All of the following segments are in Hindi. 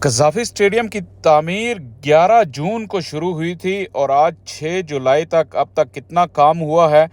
कज़ाफ़ी स्टेडियम की तामीर 11 जून को शुरू हुई थी और आज 6 जुलाई तक अब तक कितना काम हुआ है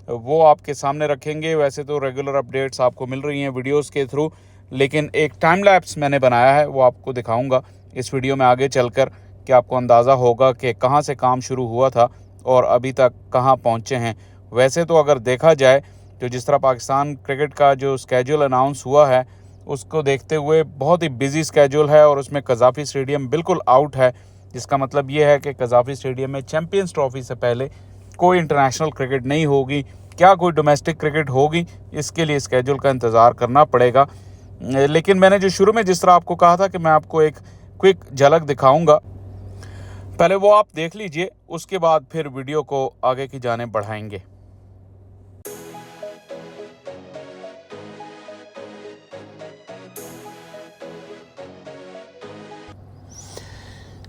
वो आपके सामने रखेंगे। वैसे तो रेगुलर अपडेट्स आपको मिल रही हैं वीडियोस के थ्रू, लेकिन एक टाइम लैप्स मैंने बनाया है वो आपको दिखाऊंगा इस वीडियो में आगे चलकर कि आपको अंदाज़ा होगा कि कहां से काम शुरू हुआ था और अभी तक कहां पहुंचे हैं। वैसे तो अगर देखा जाए तो जिस तरह पाकिस्तान क्रिकेट का जो स्केड्यूल अनाउंस हुआ है उसको देखते हुए बहुत ही बिजी स्केड्यूल है और उसमें कज़ाफ़ी स्टेडियम बिल्कुल आउट है, जिसका मतलब ये है कि कज़ाफ़ी स्टेडियम में चैम्पियंस ट्रॉफ़ी से पहले कोई इंटरनेशनल क्रिकेट नहीं होगी। क्या कोई डोमेस्टिक क्रिकेट होगी, इसके लिए स्केड्यूल का इंतज़ार करना पड़ेगा। लेकिन मैंने जो शुरू में जिस तरह आपको कहा था कि मैं आपको एक क्विक झलक दिखाऊंगा, पहले वो आप देख लीजिए, उसके बाद फिर वीडियो को आगे की जानिब बढ़ाएंगे।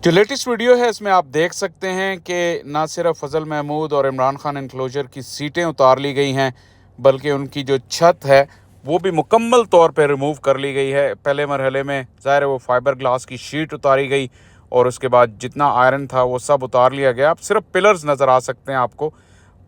जो लेटेस्ट वीडियो है इसमें आप देख सकते हैं कि ना सिर्फ फजल महमूद और इमरान खान इनक्लोजर की सीटें उतार ली गई हैं, बल्कि उनकी जो छत है वो भी मुकम्मल तौर पे रिमूव कर ली गई है। पहले मरहले में ज़ाहिर है वो फाइबर ग्लास की शीट उतारी गई और उसके बाद जितना आयरन था वो सब उतार लिया गया। अब सिर्फ पिलर्स नज़र आ सकते हैं आपको,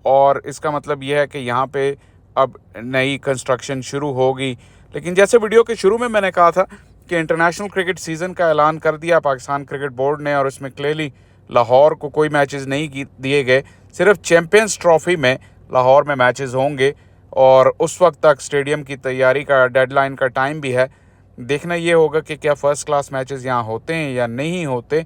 और इसका मतलब यह है कि यहाँ पे अब नई कंस्ट्रक्शन शुरू होगी। लेकिन जैसे वीडियो के शुरू में मैंने कहा था कि इंटरनेशनल क्रिकेट सीज़न का ऐलान कर दिया पाकिस्तान क्रिकेट बोर्ड ने, और उसमें क्लियरली लाहौर को कोई मैचेस नहीं दिए गए, सिर्फ चैम्पियंस ट्रॉफ़ी में लाहौर में मैचेस होंगे और उस वक्त तक स्टेडियम की तैयारी का डेडलाइन का टाइम भी है। देखना ये होगा कि क्या फ़र्स्ट क्लास मैचेस यहाँ होते हैं या नहीं होते।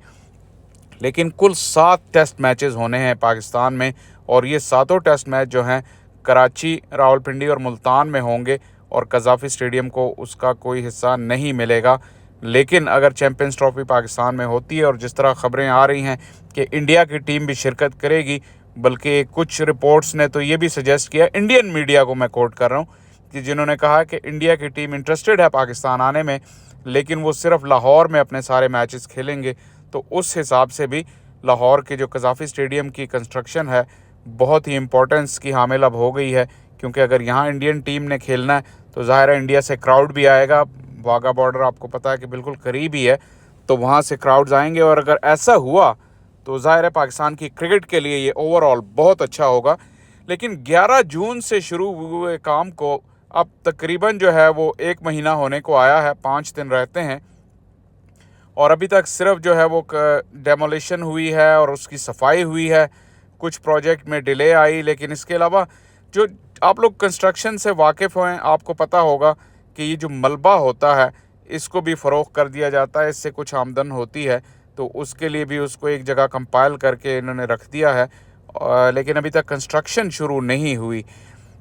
लेकिन कुल 7 टेस्ट मैचेस होने हैं पाकिस्तान में, और ये सातों टेस्ट मैच जो हैं कराची, रावलपिंडी और मुल्तान में होंगे और कज़ाफ़ी स्टेडियम को उसका कोई हिस्सा नहीं मिलेगा। लेकिन अगर चैम्पियंस ट्रॉफ़ी पाकिस्तान में होती है और जिस तरह ख़बरें आ रही हैं कि इंडिया की टीम भी शिरकत करेगी, बल्कि कुछ रिपोर्ट्स ने तो ये भी सजेस्ट किया, इंडियन मीडिया को मैं कोट कर रहा हूँ, कि जिन्होंने कहा कि इंडिया की टीम इंटरेस्टेड है पाकिस्तान आने में, लेकिन वो सिर्फ लाहौर में अपने सारे मैचेस खेलेंगे। तो उस हिसाब से भी लाहौर के जो कज़ाफ़ी स्टेडियम की कंस्ट्रक्शन है बहुत ही इम्पोर्टेंस की हामिल अब हो गई है, क्योंकि अगर यहाँ इंडियन टीम ने खेलना है तो ज़ाहिर है इंडिया से क्राउड भी आएगा। वाघा बॉर्डर आपको पता है कि बिल्कुल करीब ही है, तो वहाँ से क्राउड्स आएंगे, और अगर ऐसा हुआ तो ज़ाहिर है पाकिस्तान की क्रिकेट के लिए ये ओवरऑल बहुत अच्छा होगा। लेकिन 11 जून से शुरू हुए काम को अब तकरीबन जो है वो 1 महीना होने को आया है, 5 दिन रहते हैं, और अभी तक सिर्फ जो है वो डेमोलिशन हुई है और उसकी सफाई हुई है। कुछ प्रोजेक्ट में डिले आई, लेकिन इसके अलावा जो आप लोग कंस्ट्रक्शन से वाकिफ़ हैं आपको पता होगा कि ये जो मलबा होता है इसको भी फ़रोख्त कर दिया जाता है, इससे कुछ आमदन होती है, तो उसके लिए भी उसको एक जगह कंपाइल करके इन्होंने रख दिया है। लेकिन अभी तक कंस्ट्रक्शन शुरू नहीं हुई।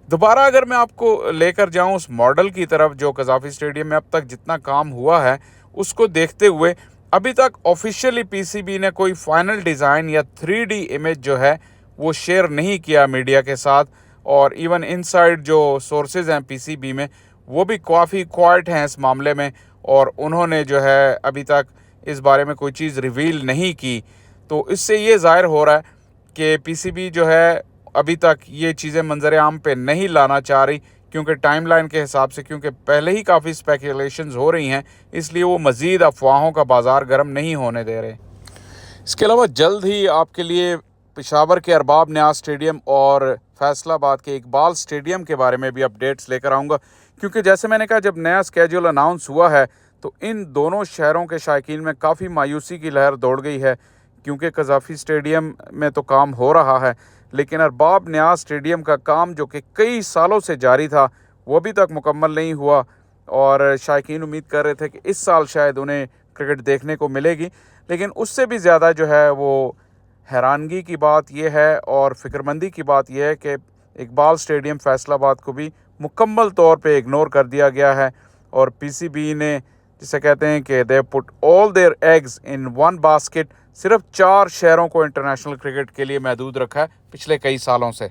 दोबारा अगर मैं आपको लेकर जाऊं उस मॉडल की तरफ जो कज़ाफ़ी स्टेडियम में अब तक जितना काम हुआ है उसको देखते हुए, अभी तक ऑफिशियली पीसीबी ने कोई फाइनल डिज़ाइन या 3D इमेज जो है वो शेयर नहीं किया मीडिया के साथ, और इवन इनसाइड जो सोर्सेज हैं पीसीबी में वो भी काफ़ी क्वाइट हैं इस मामले में, और उन्होंने जो है अभी तक इस बारे में कोई चीज़ रिवील नहीं की। तो इससे ये ज़ाहिर हो रहा है कि पीसीबी जो है अभी तक ये चीज़ें मंजर आम पे नहीं लाना चाह रही, क्योंकि टाइमलाइन के हिसाब से, क्योंकि पहले ही काफ़ी स्पेकुलेशंस हो रही हैं, इसलिए वो मज़ीद अफवाहों का बाज़ार गर्म नहीं होने दे रहे। इसके अलावा जल्द ही आपके लिए पेशावर के अरबाब न्याज स्टेडियम और फैसलाबाद के इकबाल स्टेडियम के बारे में भी अपडेट्स लेकर आऊँगा, क्योंकि जैसे मैंने कहा जब नया स्केड्यूल अनाउंस हुआ है तो इन दोनों शहरों के शायकीन में काफ़ी मायूसी की लहर दौड़ गई है, क्योंकि कज़ाफ़ी स्टेडियम में तो काम हो रहा है, लेकिन अरबाब न्याज स्टेडियम का काम जो कि कई सालों से जारी था वो अभी तक मुकम्मल नहीं हुआ, और शायकीन उम्मीद कर रहे थे कि इस साल शायद उन्हें क्रिकेट देखने को मिलेगी। लेकिन उससे भी ज़्यादा जो है वो हैरानगी की बात यह है और फ़िक्रमंदी की बात यह है कि इकबाल स्टेडियम फैसलाबाद को भी मुकम्मल तौर पे इग्नोर कर दिया गया है, और पीसीबी ने, जिसे कहते हैं कि they put all their eggs in one basket, सिर्फ 4 शहरों को इंटरनेशनल क्रिकेट के लिए महदूद रखा है पिछले कई सालों से।